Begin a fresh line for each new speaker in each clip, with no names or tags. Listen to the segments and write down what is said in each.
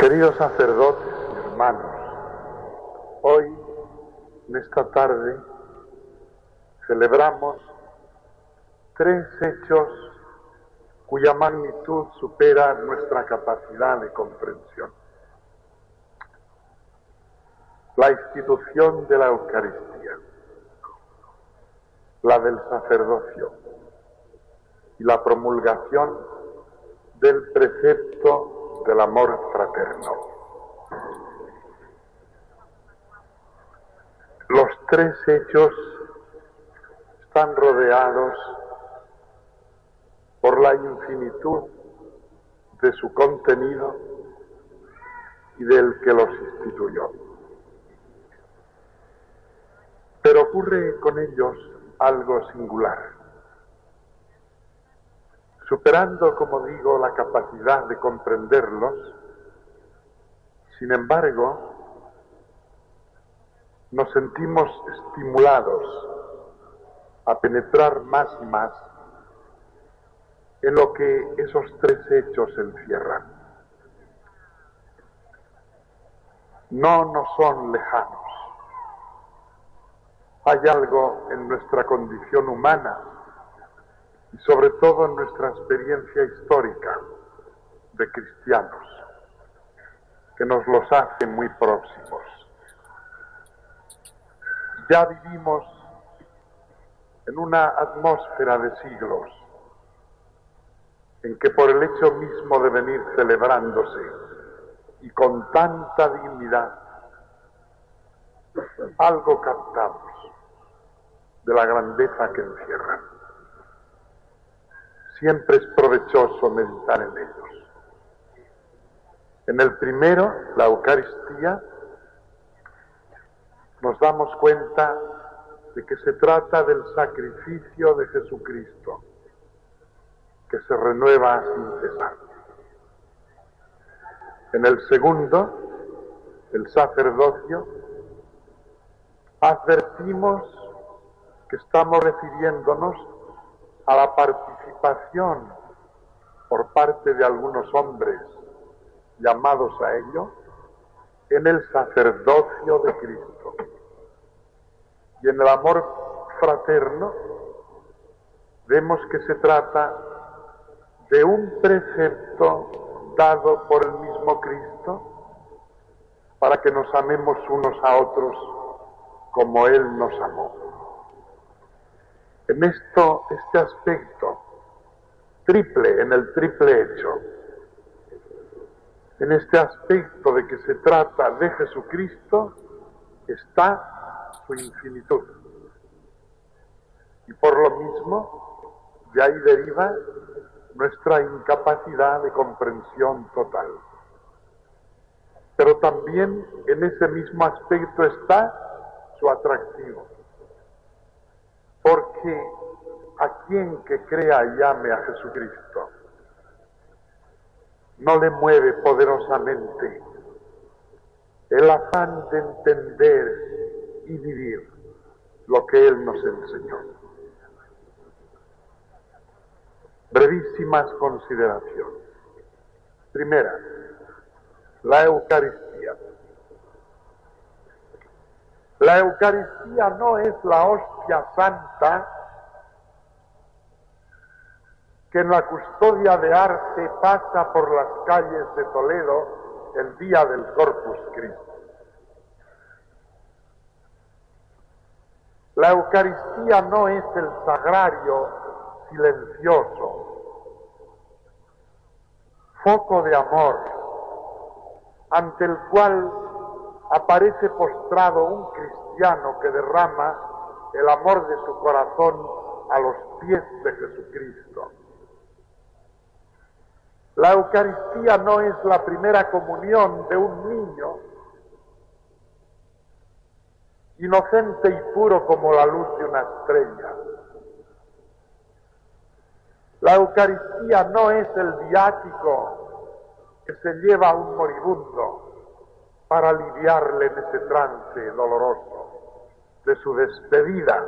Queridos sacerdotes y hermanos, hoy, en esta tarde, celebramos tres hechos cuya magnitud supera nuestra capacidad de comprensión. La institución de la Eucaristía, la del sacerdocio y la promulgación del precepto del amor fraterno. Los tres hechos están rodeados por la infinitud de su contenido y del que los instituyó. Pero ocurre con ellos algo singular. Superando, como digo, la capacidad de comprenderlos, sin embargo, nos sentimos estimulados a penetrar más y más en lo que esos tres hechos encierran. No nos son lejanos. Hay algo en nuestra condición humana y sobre todo en nuestra experiencia histórica de cristianos que nos los hace muy próximos. Ya vivimos en una atmósfera de siglos en que por el hecho mismo de venir celebrándose y con tanta dignidad, algo captamos de la grandeza que encierran. Siempre es provechoso meditar en ellos. En el primero, la Eucaristía, nos damos cuenta de que se trata del sacrificio de Jesucristo, que se renueva sin cesar. En el segundo, el sacerdocio, advertimos que estamos refiriéndonos a la participación por parte de algunos hombres llamados a ello en el sacerdocio de Cristo. Y en el amor fraterno vemos que se trata de un precepto dado por el mismo Cristo para que nos amemos unos a otros como Él nos amó. En este aspecto triple, en el triple hecho, en este aspecto de que se trata de Jesucristo, está su infinitud. Y por lo mismo, de ahí deriva nuestra incapacidad de comprensión total. Pero también en ese mismo aspecto está su atractivo. Porque a quien que crea y ame a Jesucristo no le mueve poderosamente el afán de entender y vivir lo que Él nos enseñó. Brevísimas consideraciones. Primera, la Eucaristía. La Eucaristía no es la hostia santa que en la custodia de arte pasa por las calles de Toledo el día del Corpus Christi. La Eucaristía no es el sagrario silencioso, foco de amor, ante el cual aparece postrado un cristiano que derrama el amor de su corazón a los pies de Jesucristo. La Eucaristía no es la primera comunión de un niño, inocente y puro como la luz de una estrella. La Eucaristía no es el viático que se lleva a un moribundo para aliviarle en ese trance doloroso de su despedida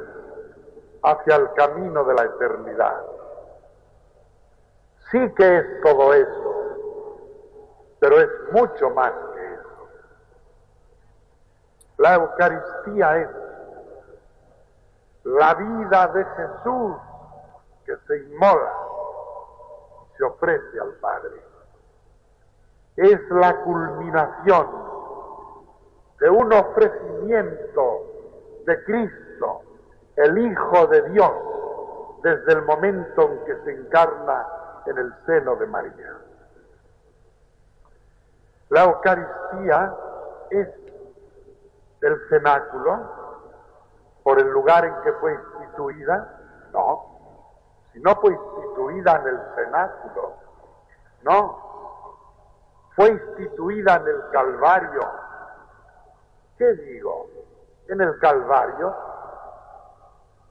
hacia el camino de la eternidad. Sí que es todo eso, pero es mucho más que eso. La Eucaristía es la vida de Jesús que se inmola y se ofrece al Padre. Es la culminación de un ofrecimiento de Cristo, el Hijo de Dios, desde el momento en que se encarna en el seno de María. La Eucaristía es el cenáculo por el lugar en que fue instituida, no, si no fue instituida en el cenáculo, no, fue instituida en el Calvario. ¿Qué digo? En el Calvario.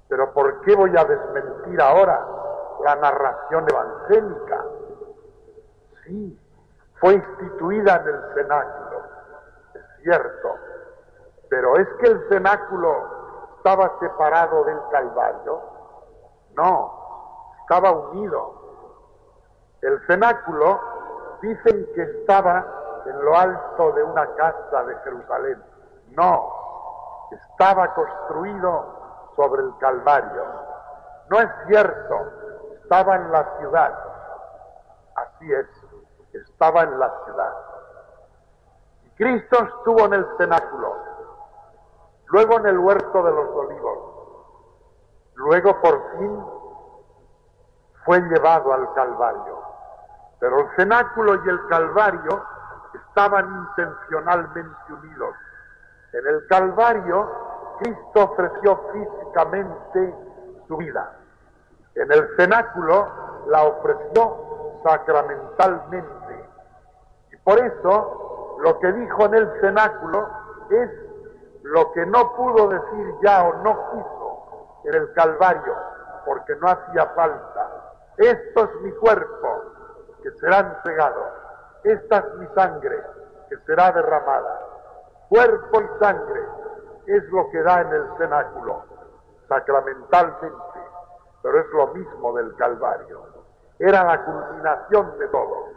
Pero ¿por qué voy a desmentir ahora la narración evangélica? Sí, fue instituida en el cenáculo, es cierto, pero ¿es que el cenáculo estaba separado del Calvario? No, estaba unido. El cenáculo dicen que estaba en lo alto de una casa de Jerusalén. No, estaba construido sobre el Calvario. No es cierto, estaba en la ciudad. Así es, estaba en la ciudad. Y Cristo estuvo en el cenáculo, luego en el huerto de los olivos, luego por fin fue llevado al Calvario. Pero el cenáculo y el Calvario estaban intencionalmente unidos. En el Calvario, Cristo ofreció físicamente su vida. En el cenáculo la ofreció sacramentalmente. Y por eso, lo que dijo en el cenáculo es lo que no pudo decir ya o no quiso en el Calvario, porque no hacía falta. Esto es mi cuerpo, que será entregado. Esta es mi sangre, que será derramada. Cuerpo y sangre es lo que da en el cenáculo, sacramentalmente, pero es lo mismo del Calvario. Era la culminación de todo.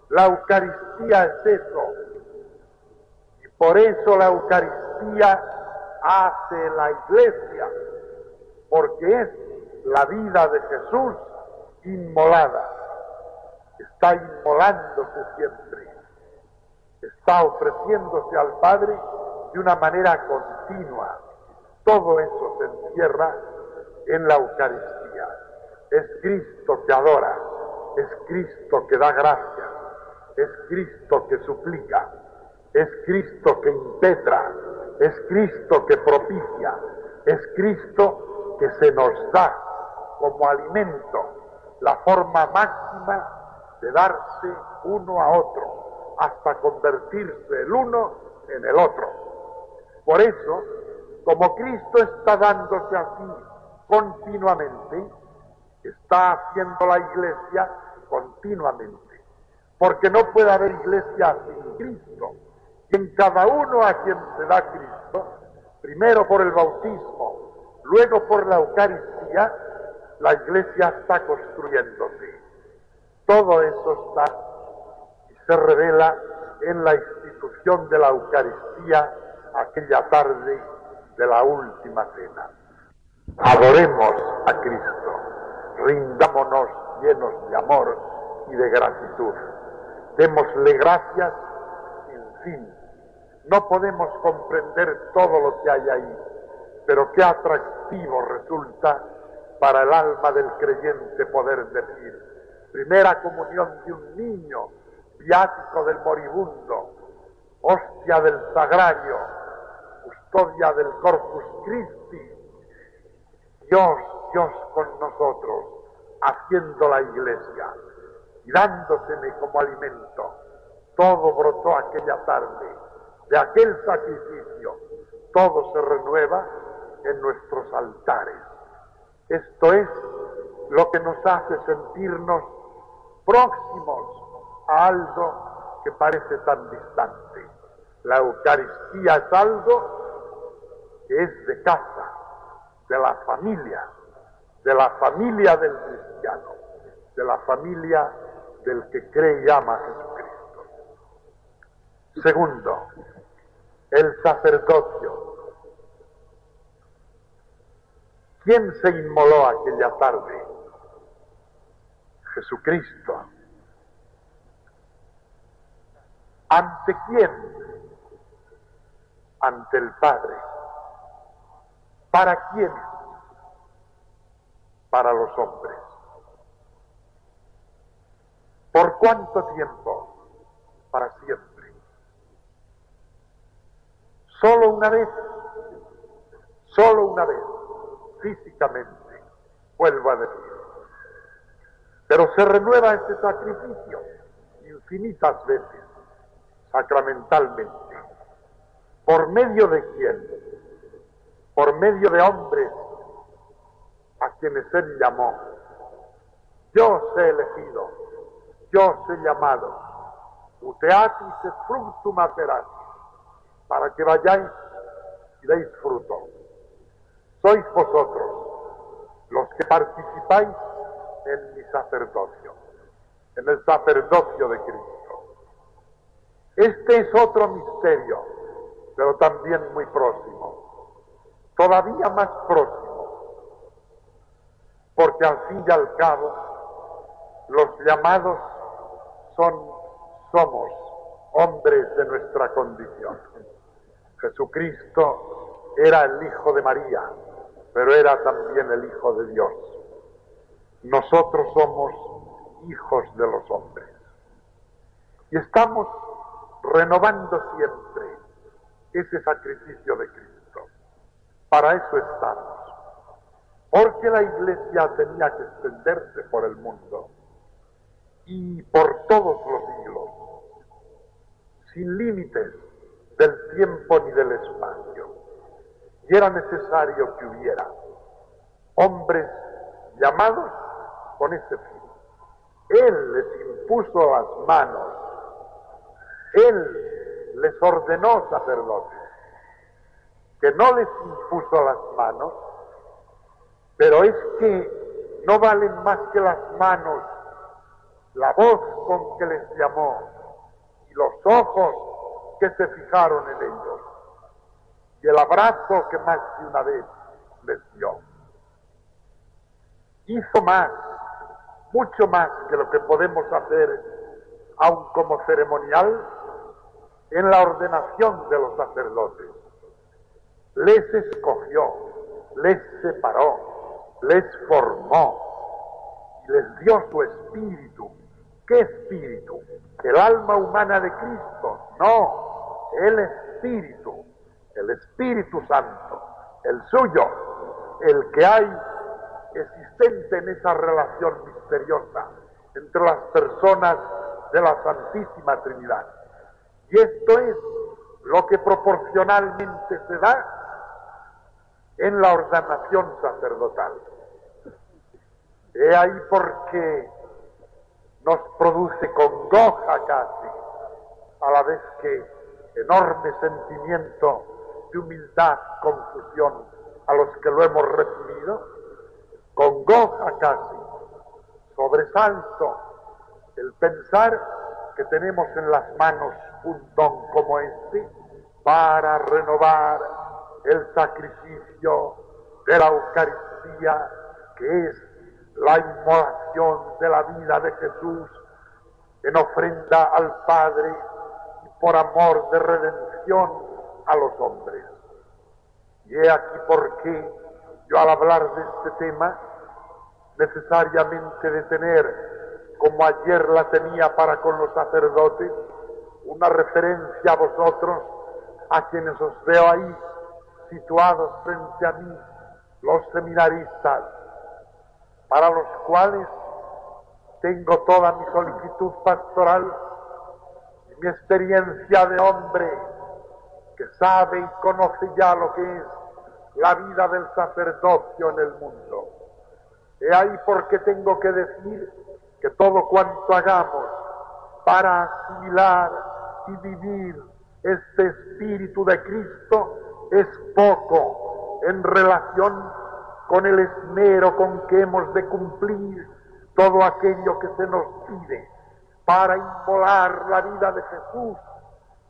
La Eucaristía es eso. Y por eso la Eucaristía hace la Iglesia, porque es la vida de Jesús inmolada. Está inmolándose siempre. Está ofreciéndose al Padre de una manera continua. Todo eso se encierra en la Eucaristía. Es Cristo que adora, es Cristo que da gracias, es Cristo que suplica, es Cristo que impetra, es Cristo que propicia, es Cristo que se nos da como alimento, la forma máxima de darse uno a otro, hasta convertirse el uno en el otro. Por eso, como Cristo está dándose así continuamente, está haciendo la Iglesia continuamente, porque no puede haber Iglesia sin Cristo. Y en cada uno a quien se da Cristo, primero por el bautismo, luego por la Eucaristía, la Iglesia está construyéndose. Todo eso está y se revela en la institución de la Eucaristía aquella tarde de la última cena. Adoremos a Cristo, rindámonos llenos de amor y de gratitud. Démosle gracias sin fin. No podemos comprender todo lo que hay ahí, pero qué atractivo resulta para el alma del creyente poder decir: primera comunión de un niño, viático del moribundo, hostia del sagrario, custodia del Corpus Christi, Dios con nosotros, haciendo la Iglesia y dándoseme como alimento. Todo brotó aquella tarde, de aquel sacrificio, todo se renueva en nuestros altares. Esto es lo que nos hace sentirnos próximos a algo que parece tan distante. La Eucaristía es algo que es de casa, de la familia del cristiano, de la familia del que cree y ama a Jesucristo. Segundo, el sacerdocio. ¿Quién se inmoló aquella tarde? Jesucristo. ¿Ante quién? Ante el Padre. ¿Para quién? Para los hombres. ¿Por cuánto tiempo? Para siempre. Solo una vez, físicamente, vuelvo a decir. Pero se renueva este sacrificio infinitas veces, sacramentalmente. ¿Por medio de quién? Por medio de hombres a quienes él llamó. Yo os he elegido, yo os he llamado, uteatis et fructum aperat, para que vayáis y deis fruto. Sois vosotros los que participáis en mi sacerdocio, en el sacerdocio de Cristo. Este es otro misterio, pero también muy próximo, todavía más próximo, porque al fin y al cabo los llamados somos hombres de nuestra condición. Jesucristo era el Hijo de María, pero era también el Hijo de Dios. Nosotros somos hijos de los hombres. Y estamos renovando siempre ese sacrificio de Cristo. Para eso estamos. Porque la Iglesia tenía que extenderse por el mundo y por todos los siglos, sin límites del tiempo ni del espacio. Y era necesario que hubiera hombres llamados con ese fin. Él les impuso las manos, Él les ordenó sacerdotes, que no les impuso las manos, pero es que no valen más que las manos, la voz con que les llamó y los ojos que se fijaron en ellos y el abrazo que más de una vez les dio. Hizo más, mucho más que lo que podemos hacer aun como ceremonial en la ordenación de los sacerdotes. Les escogió, les separó, les formó y les dio su espíritu. ¿Qué espíritu? ¿El alma humana de Cristo? No, el Espíritu Santo, el suyo, el que hay existente en esa relación misteriosa entre las personas de la Santísima Trinidad. Y esto es lo que proporcionalmente se da en la ordenación sacerdotal. He ahí porque nos produce congoja casi, a la vez que enorme sentimiento de humildad, confusión a los que lo hemos recibido, congoja casi, sobresalto, el pensar que tenemos en las manos un don como este para renovar el sacrificio de la Eucaristía, que es la inmolación de la vida de Jesús en ofrenda al Padre y por amor de redención a los hombres. Y he aquí por qué yo, al hablar de este tema, necesariamente de tener, como ayer la tenía para con los sacerdotes, una referencia a vosotros, a quienes os veo ahí situados frente a mí, los seminaristas, para los cuales tengo toda mi solicitud pastoral y mi experiencia de hombre que sabe y conoce ya lo que es la vida del sacerdocio en el mundo. He ahí porque tengo que decir que todo cuanto hagamos para asimilar y vivir este espíritu de Cristo es poco en relación con el esmero con que hemos de cumplir todo aquello que se nos pide para inmolar la vida de Jesús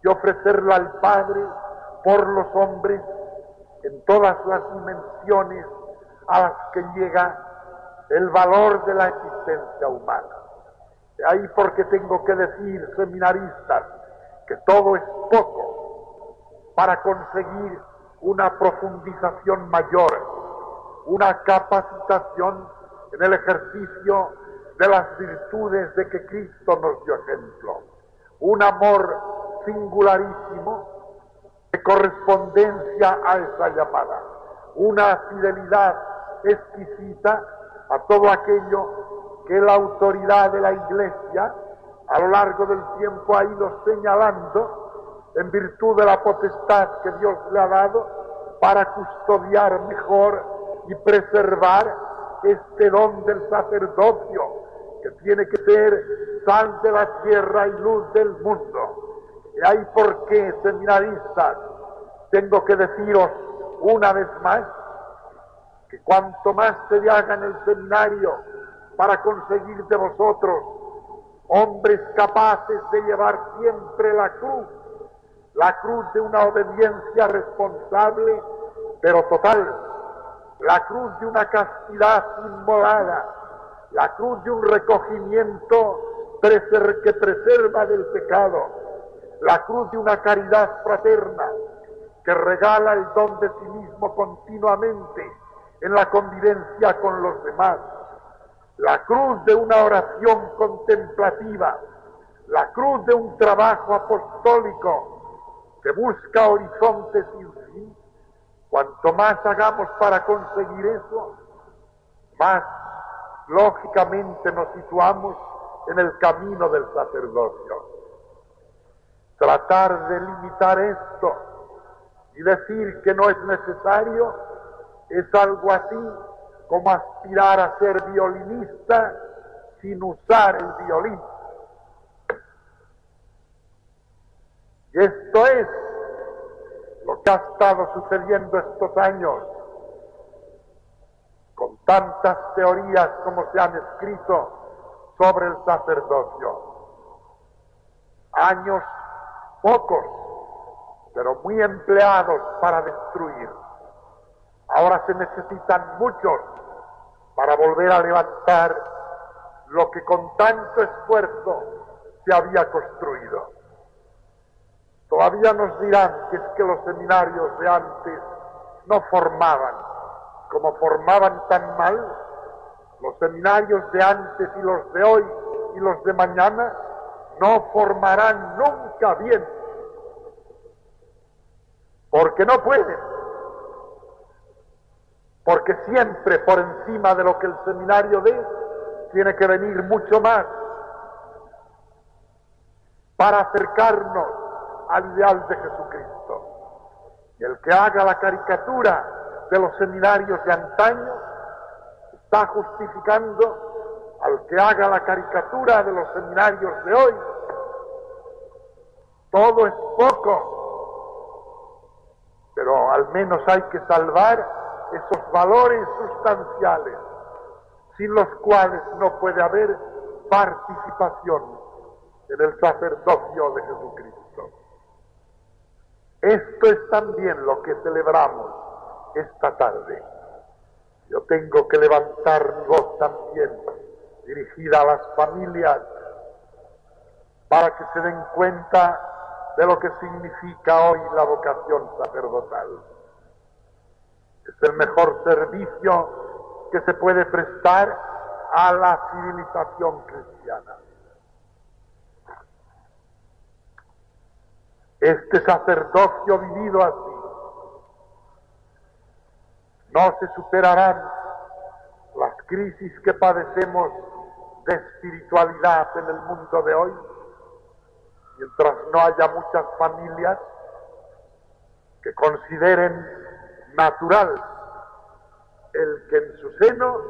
y ofrecerla al Padre por los hombres en todas las dimensiones a las que llega el valor de la existencia humana. De ahí porque tengo que decir, seminaristas, que todo es poco para conseguir una profundización mayor, una capacitación en el ejercicio de las virtudes de que Cristo nos dio ejemplo, un amor singularísimo de correspondencia a esa llamada, una fidelidad exquisita a todo aquello que la autoridad de la Iglesia a lo largo del tiempo ha ido señalando en virtud de la potestad que Dios le ha dado para custodiar mejor y preservar este don del sacerdocio, que tiene que ser sal de la tierra y luz del mundo. Y ahí por qué, seminaristas, tengo que deciros una vez más que cuanto más se haga en el seminario para conseguir de vosotros hombres capaces de llevar siempre la cruz de una obediencia responsable pero total, la cruz de una castidad inmolada, la cruz de un recogimiento que preserva del pecado, la cruz de una caridad fraterna que regala el don de sí mismo continuamente en la convivencia con los demás, la cruz de una oración contemplativa, la cruz de un trabajo apostólico que busca horizontes sin fin. Cuanto más hagamos para conseguir eso, más lógicamente nos situamos en el camino del sacerdocio. Tratar de limitar esto y decir que no es necesario es algo así como aspirar a ser violinista sin usar el violín. Y esto es lo que ha estado sucediendo estos años, con tantas teorías como se han escrito sobre el sacerdocio. Años pocos, pero muy empleados para destruir. Ahora se necesitan muchos para volver a levantar lo que con tanto esfuerzo se había construido. Todavía nos dirán que es que los seminarios de antes no formaban, como formaban tan mal, los seminarios de antes y los de hoy y los de mañana no formarán nunca bien, porque no pueden, porque siempre por encima de lo que el seminario dé, tiene que venir mucho más para acercarnos al ideal de Jesucristo. Y el que haga la caricatura de los seminarios de antaño está justificando al que haga la caricatura de los seminarios de hoy. Todo es poco, pero al menos hay que salvar esos valores sustanciales, sin los cuales no puede haber participación en el sacerdocio de Jesucristo. Esto es también lo que celebramos esta tarde. Yo tengo que levantar mi voz también, dirigida a las familias, para que se den cuenta de lo que significa hoy la vocación sacerdotal. Es el mejor servicio que se puede prestar a la civilización cristiana. Este sacerdocio vivido así, no se superarán las crisis que padecemos de espiritualidad en el mundo de hoy, mientras no haya muchas familias que consideren natural el que en su seno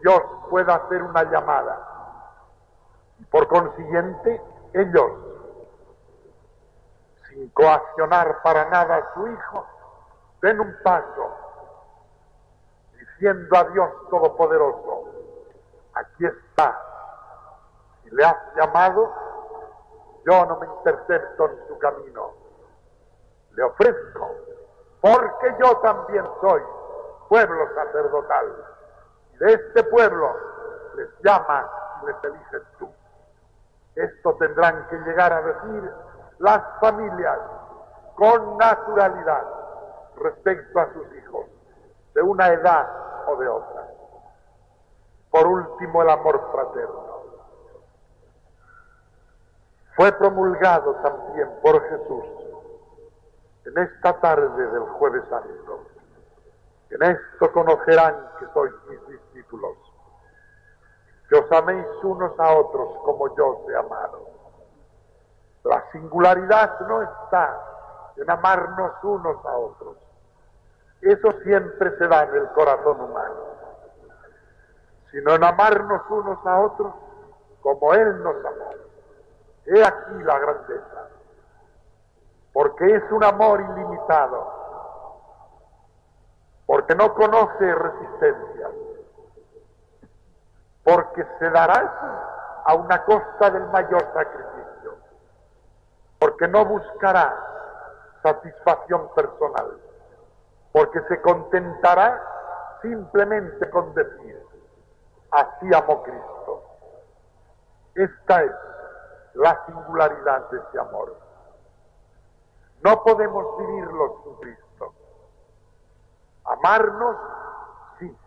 Dios pueda hacer una llamada y por consiguiente ellos, sin coaccionar para nada a su hijo, den un paso diciendo a Dios Todopoderoso: aquí está, si le has llamado, yo no me intercepto en su camino. Le ofrezco, porque yo también soy pueblo sacerdotal, y de este pueblo les llamas y les eliges tú. Esto tendrán que llegar a decir las familias con naturalidad respecto a sus hijos, de una edad o de otra. Por último, el amor fraterno. Fue promulgado también por Jesús en esta tarde del Jueves Santo. En esto conocerán que sois mis discípulos, que os améis unos a otros como yo os he amado. La singularidad no está en amarnos unos a otros. Eso siempre se da en el corazón humano, sino en amarnos unos a otros como Él nos amó. He aquí la grandeza, porque es un amor ilimitado, porque no conoce resistencias, porque se dará a una costa del mayor sacrificio, porque no buscará satisfacción personal, porque se contentará simplemente con decir, así amó Cristo. Esta es la singularidad de ese amor. No podemos vivirlo sin Cristo. Amarnos, sí,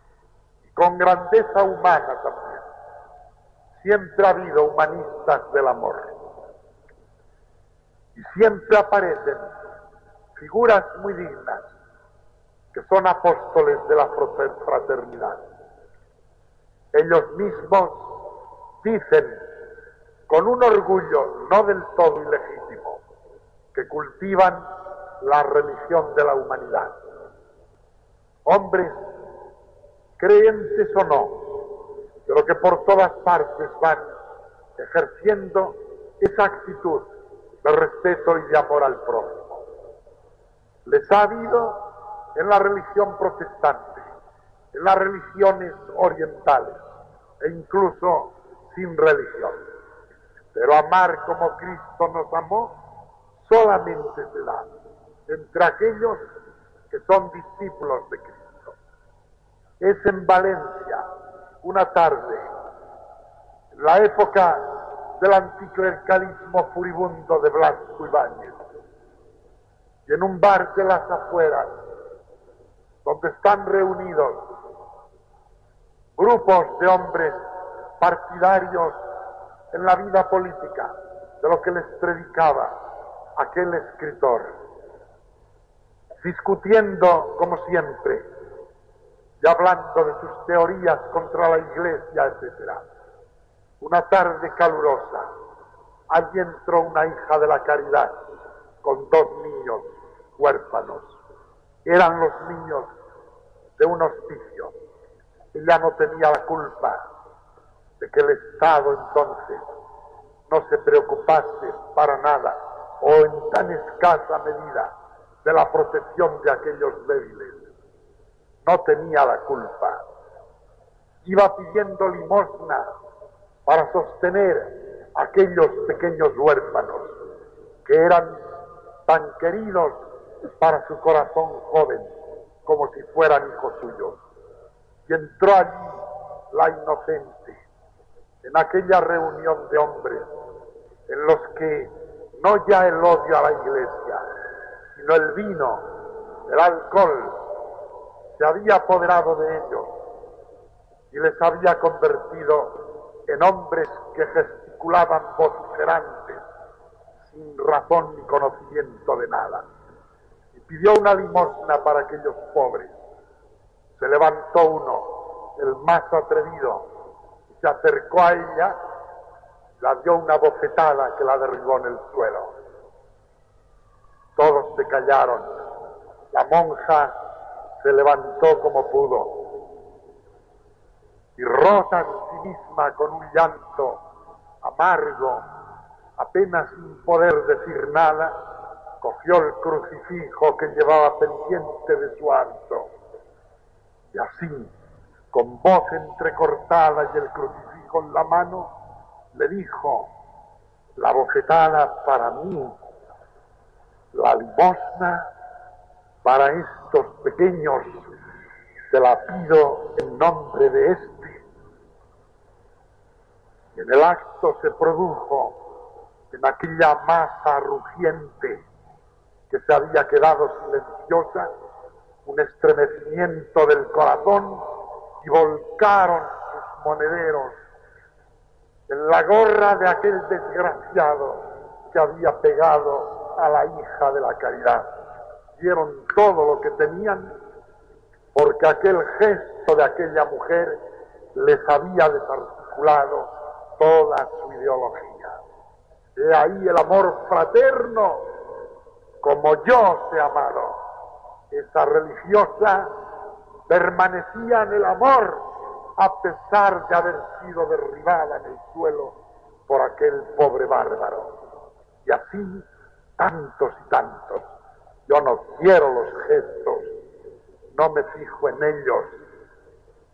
y con grandeza humana también. Siempre ha habido humanistas del amor. Y siempre aparecen figuras muy dignas, que son apóstoles de la fraternidad. Ellos mismos dicen, con un orgullo no del todo ilegítimo, que cultivan la religión de la humanidad. Hombres, creyentes o no, pero que por todas partes van ejerciendo esa actitud de respeto y de amor al prójimo. Les ha habido en la religión protestante, en las religiones orientales, e incluso sin religión. Pero amar como Cristo nos amó solamente se da entre aquellos que son discípulos de Cristo. Es en Valencia, una tarde, en la época del anticlericalismo furibundo de Blasco Ibáñez, y en un bar de las afueras, donde están reunidos grupos de hombres partidarios en la vida política de lo que les predicaba aquel escritor, discutiendo como siempre y hablando de sus teorías contra la Iglesia, etc. Una tarde calurosa, allí entró una hija de la caridad con 2 niños huérfanos. Eran los niños de un hospicio. Ella no tenía la culpa de que el Estado entonces no se preocupase para nada, o en tan escasa medida, de la protección de aquellos débiles. No tenía la culpa. Iba pidiendo limosna para sostener a aquellos pequeños huérfanos que eran tan queridos para su corazón joven como si fueran hijos suyos. Y entró allí la inocente, en aquella reunión de hombres en los que no ya el odio a la Iglesia, sino el vino, el alcohol, se había apoderado de ellos y les había convertido en hombres que gesticulaban vociferantes, sin razón ni conocimiento de nada. Y pidió una limosna para aquellos pobres. Se levantó uno, el más atrevido, y se acercó a ella, la dio una bofetada que la derribó en el suelo. Todos se callaron. La monja se levantó como pudo y rota en sí misma con un llanto amargo, apenas sin poder decir nada, cogió el crucifijo que llevaba pendiente de su hábito y así, con voz entrecortada y el crucifijo en la mano, le dijo: la bofetada para mí, la limosna para estos pequeños, te la pido en nombre de este. Y en el acto se produjo, en aquella masa rugiente que se había quedado silenciosa, un estremecimiento del corazón y volcaron sus monederos en la gorra de aquel desgraciado que había pegado a la hija de la caridad. Dieron todo lo que tenían porque aquel gesto de aquella mujer les había desarticulado toda su ideología. He ahí el amor fraterno, como yo os he amado. Esa religiosa permanecía en el amor a pesar de haber sido derribada en el suelo por aquel pobre bárbaro. Y así tantos y tantos. Yo no quiero los gestos, no me fijo en ellos,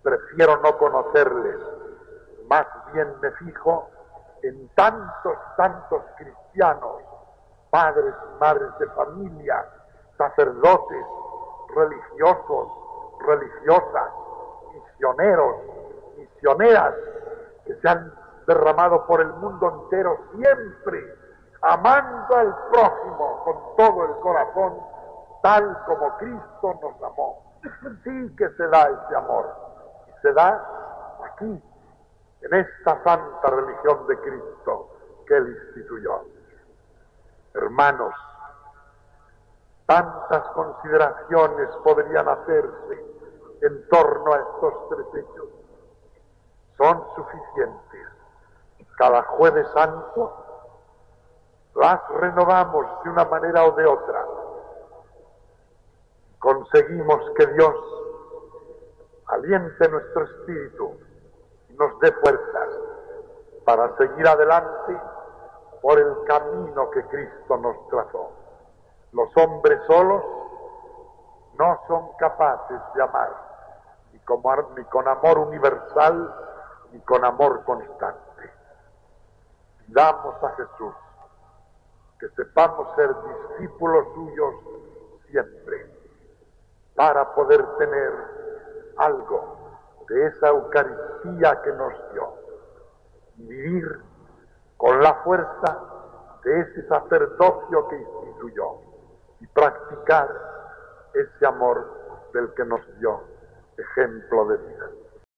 prefiero no conocerles, más bien me fijo en tantos cristianos, padres y madres de familia, sacerdotes, religiosos, religiosas, misioneros, misioneras, que se han derramado por el mundo entero siempre, amando al prójimo con todo el corazón, tal como Cristo nos amó. Sí que se da ese amor, y se da aquí, en esta santa religión de Cristo que Él instituyó. Hermanos, tantas consideraciones podrían hacerse en torno a estos tres hechos. Son suficientes. Cada Jueves Santo las renovamos de una manera o de otra. Conseguimos que Dios aliente nuestro espíritu y nos dé fuerzas para seguir adelante por el camino que Cristo nos trazó. Los hombres solos no son capaces de amar, ni con amor universal, ni con amor constante. Pidamos a Jesús que sepamos ser discípulos suyos siempre, para poder tener algo de esa Eucaristía que nos dio, y vivir con la fuerza de ese sacerdocio que instituyó, y practicar ese amor del que nos dio ejemplo de vida.